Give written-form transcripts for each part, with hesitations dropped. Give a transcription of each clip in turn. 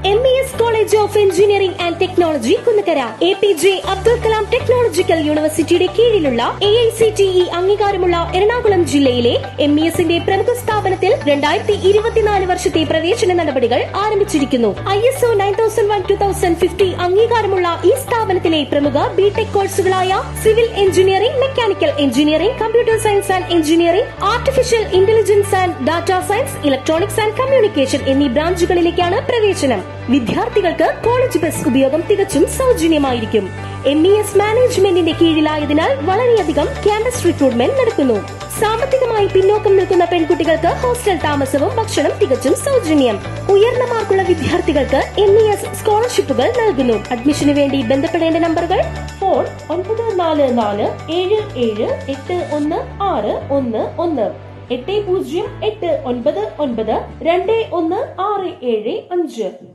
MES College of Engineering and Technology Kunnakkara APJ Abdul Kalam technological യൂണിവേഴ്സിറ്റിയുടെ കീഴിലുള്ള AICTE അംഗീകാരമുള്ള എറണാകുളം ജില്ലയിലെ MESന്റെ പ്രമുഖ സ്ഥാപനത്തിൽ 2024 വർഷത്തെ പ്രവേശന നടപടികൾ ആരംഭിച്ചിരിക്കുന്നു. ISO 9001:2050 അംഗീകാരമുള്ള ഈ സ്ഥാപനത്തിലെ പ്രമുഖ ബിടെക് കോഴ്സുകളായ civil engineering, mechanical engineering, computer science and engineering, artificial intelligence and data science, electronics and communication എന്നീ ബ്രാഞ്ചുകളിലേക്കാണ് പ്രവേശനം. വിദ്യാർത്ഥികൾക്ക് കോളേജ് ബസ് ഉപയോഗം തികച്ചും സൗജന്യമായിരിക്കും. MES മാനേജ്മെന്റിന്റെ കീഴിലായതിനാൽ വളരെയധികം ക്യാമ്പസ് റിക്രൂട്ട്മെന്റ് നടക്കുന്നു. സാമ്പത്തികമായി പിന്നോക്കം നിൽക്കുന്ന പെൺകുട്ടികൾക്ക് ഹോസ്റ്റൽ താമസവും ഭക്ഷണം തികച്ചും സൗജന്യം. ഉയർന്ന മാർക്കുള്ള വിദ്യാർത്ഥികൾക്ക് MES സ്കോളർഷിപ്പുകൾ നൽകുന്നു. അഡ്മിഷന് വേണ്ടി ബന്ധപ്പെടേണ്ട നമ്പറുകൾ: ഫോൺ 944 77 816111 8089921675.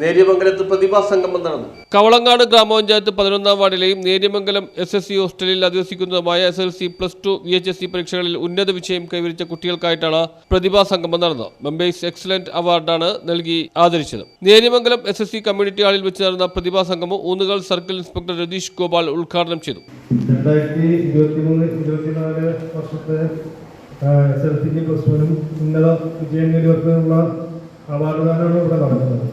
നേര്യമംഗലത്ത് പ്രതിഭാ സംഗമം നടന്നു. കവളങ്ങാട് ഗ്രാമപഞ്ചായത്ത് 11ാം വാർഡിലെയും നേര്യമംഗലം SSC ഹോസ്റ്റലിൽ അധിവസിക്കുന്നതുമായ SLC, +2, VHSC പരീക്ഷകളിൽ ഉന്നത വിജയം കൈവരിച്ച കുട്ടികൾക്കായിട്ടാണ് പ്രതിഭാ സംഗമം നടന്നത്. മെമ്പേഴ്സ് എക്സലന്റ് അവാർഡാണ് നൽകി ആദരിച്ചത്. നേര്യമംഗലം SSC കമ്മ്യൂണിറ്റി ഹാളിൽ വെച്ച് നടന്ന പ്രതിഭാ സംഗമം ഊന്നുകൽ സർക്കിൾ ഇൻസ്പെക്ടർ രതീഷ് ഗോപാൽ ഉദ്ഘാടനം ചെയ്തു. 2023-24 വർഷത്തെ SLCക്ക് +1 ഉന്നത വിജയം നേടിയവർക്കുള്ള അവാർഡുദാനമാണ് ഇവിടെ നടക്കുന്നത്.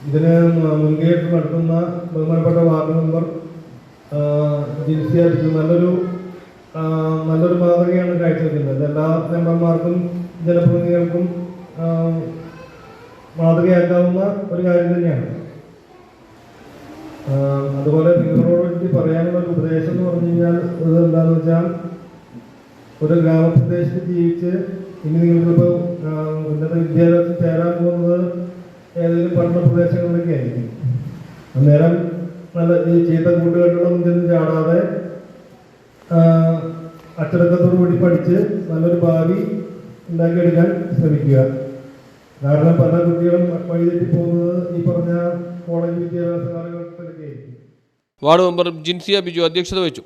ഇതിന് മുൻകൈയെടുത്ത് നടത്തുന്ന ബഹുമാനപ്പെട്ട വാർഡ് മെമ്പർ ജിൻസിയ നല്ലൊരു മാതൃകയാണ് കാഴ്ചവെക്കുന്നത്. എല്ലാ മെമ്പർമാർക്കും ജനപ്രതിനിധികൾക്കും മാതൃകയാക്കാവുന്ന ഒരു കാര്യം തന്നെയാണ്. അതുപോലെ നിങ്ങളോട് പറയാനുള്ള ഒരു ഉപദേശം എന്ന് പറഞ്ഞു കഴിഞ്ഞാൽ ഇത് എന്താണെന്ന് വെച്ചാൽ, ഒരു ഗ്രാമപ്രദേശത്ത് ജീവിച്ച് ഇനി നിങ്ങൾക്കിപ്പോൾ ഉന്നത വിദ്യാഭ്യാസം ചേരാൻ പോകുന്നത് ഏതെങ്കിലും പഠന പ്രദേശങ്ങളിലൊക്കെ ആയിരിക്കും. അന്നേരം നല്ല ഈ ചീത്ത കൂട്ടുകെട്ടുള്ള മുന്നിൽ ചാടാതെ അച്ചടക്കത്തോടു കൂടി പഠിച്ച് നല്ലൊരു ഭാവി ഉണ്ടാക്കിയെടുക്കാൻ ശ്രമിക്കുക. കാരണം പല കുട്ടികളും വഴിതെറ്റി പോകുന്നത് ഈ പറഞ്ഞ കോളേജ് വിദ്യാഭ്യാസ കാലഘട്ടത്തിലൊക്കെ ആയിരിക്കും. വാർഡ് മെമ്പർ ജിൻസിയ ബിജു അധ്യക്ഷത വഹിച്ചു.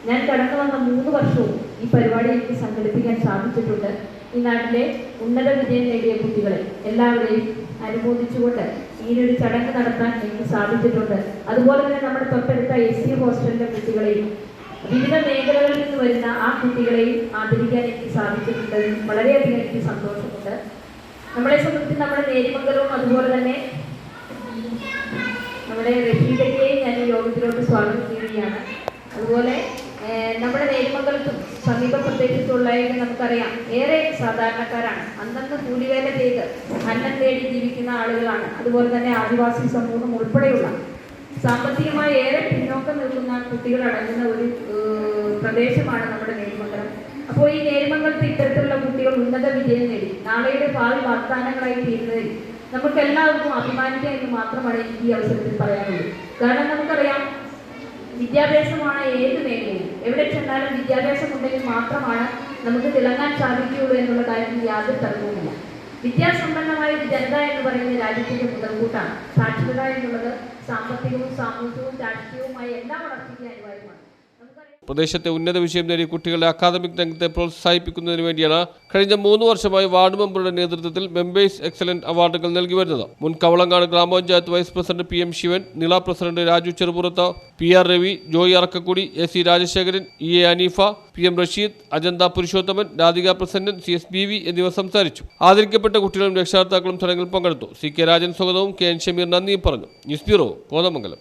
ഞാൻ കടന്നു വന്ന 3 വർഷവും ഈ പരിപാടി എനിക്ക് സംഘടിപ്പിക്കാൻ സാധിച്ചിട്ടുണ്ട്. ഈ നാട്ടിലെ ഉന്നത വിജയം നേടിയ കുട്ടികളെ എല്ലാവരെയും അനുമോദിച്ചുകൊണ്ട് ഈയൊരു ചടങ്ങ് നടത്താൻ എനിക്ക് സാധിച്ചിട്ടുണ്ട്. അതുപോലെ തന്നെ നമ്മുടെ തൊട്ടടുത്ത SC ഹോസ്റ്റലിലെ കുട്ടികളെയും വിവിധ മേഖലകളിൽ നിന്ന് വരുന്ന ആ കുട്ടികളെയും ആദരിക്കാൻ എനിക്ക് സാധിച്ചിട്ടുണ്ട്. വളരെയധികം എനിക്ക് സന്തോഷമുണ്ട്. നമ്മളെ സംബന്ധിച്ച് നമ്മുടെ നേര്യമംഗലവും അതുപോലെ തന്നെ നമ്മുടെ റഫീഖയെയും ഞാൻ ഈ യോഗത്തിലോട്ട് സ്വാഗതം ചെയ്യുകയാണ്. അതുപോലെ നമ്മുടെ നേര്യമംഗലത്തും സമീപ പ്രദേശത്തുള്ളവരെ നമുക്കറിയാം, ഏറെ സാധാരണക്കാരാണ്. അന്നന്ന് കൂലിവേല ചെയ്ത് അന്നം തേടി ജീവിക്കുന്ന ആളുകളാണ്. അതുപോലെ തന്നെ ആദിവാസി സമൂഹം ഉൾപ്പെടെയുള്ള സാമ്പത്തികമായി ഏറെ പിന്നോക്കം നിൽക്കുന്ന കുട്ടികൾ അടങ്ങുന്ന ഒരു പ്രദേശമാണ് നമ്മുടെ നേര്യമംഗലം. അപ്പോൾ ഈ നേര്യമംഗലത്ത് ഇത്തരത്തിലുള്ള കുട്ടികൾ ഉന്നത വിജയം നേടി നാളെയുടെ ഭാവി വാഗ്ദാനങ്ങളായി തീരുന്നതിൽ നമുക്ക് എല്ലാവർക്കും അഭിമാനിക്കാം എന്ന് മാത്രമാണ് എനിക്ക് ഈ അവസരത്തിൽ പറയാനുള്ളത്. കാരണം നമുക്കറിയാം, വിദ്യാഭ്യാസമാണ് ഏത് മേഖലയും. എവിടെ ചെന്നാലും വിദ്യാഭ്യാസം ഉണ്ടെങ്കിൽ മാത്രമാണ് നമുക്ക് തിളങ്ങാൻ സാധിക്കുകയുള്ളൂ എന്നുള്ള കാര്യത്തിൽ യാതൊരു തർക്കവുമില്ല. വിദ്യാസമ്പന്നമായ ജനത എന്ന് പറയുന്ന രാജ്യത്തിന്റെ മുതൽക്കൂട്ടാണ്. സാക്ഷരത എന്നുള്ളത് സാമ്പത്തികവും സാമൂഹികവും രാഷ്ട്രീയവുമായ എല്ലാ വളർച്ചയ്ക്കും അനിവാര്യമാണ്. പ്രദേശത്തെ ഉന്നത വിജയം നേടിയ കുട്ടികളുടെ അക്കാദമിക് രംഗത്തെ പ്രോത്സാഹിപ്പിക്കുന്നതിന് വേണ്ടിയാണ് കഴിഞ്ഞ 3 വർഷമായി വാർഡ് മെമ്പറുടെ നേതൃത്വത്തിൽ മെമ്പേഴ്സ് എക്സലന്റ് അവാർഡുകൾ നൽകി വരുന്നത്. മുൻ Kavalangad gram panchayat vice president PM Sivan, Nila president Raju Cheruparath, PR Ravi, Joy Arakkakudy, AC Rajasekharan, EA Aneefa, PM Rasheed, Ajantha Purushothaman, Radhika Prasannan, CS BV എന്നിവർ സംസാരിച്ചു. ആദരിക്കപ്പെട്ട കുട്ടികളും രക്ഷകർത്താക്കളും ചടങ്ങിൽ പങ്കെടുത്തു. CK രാജൻ സ്വാഗതവും KN ഷമീർ നന്ദിയും പറഞ്ഞു. News bureau, Kothamangalam.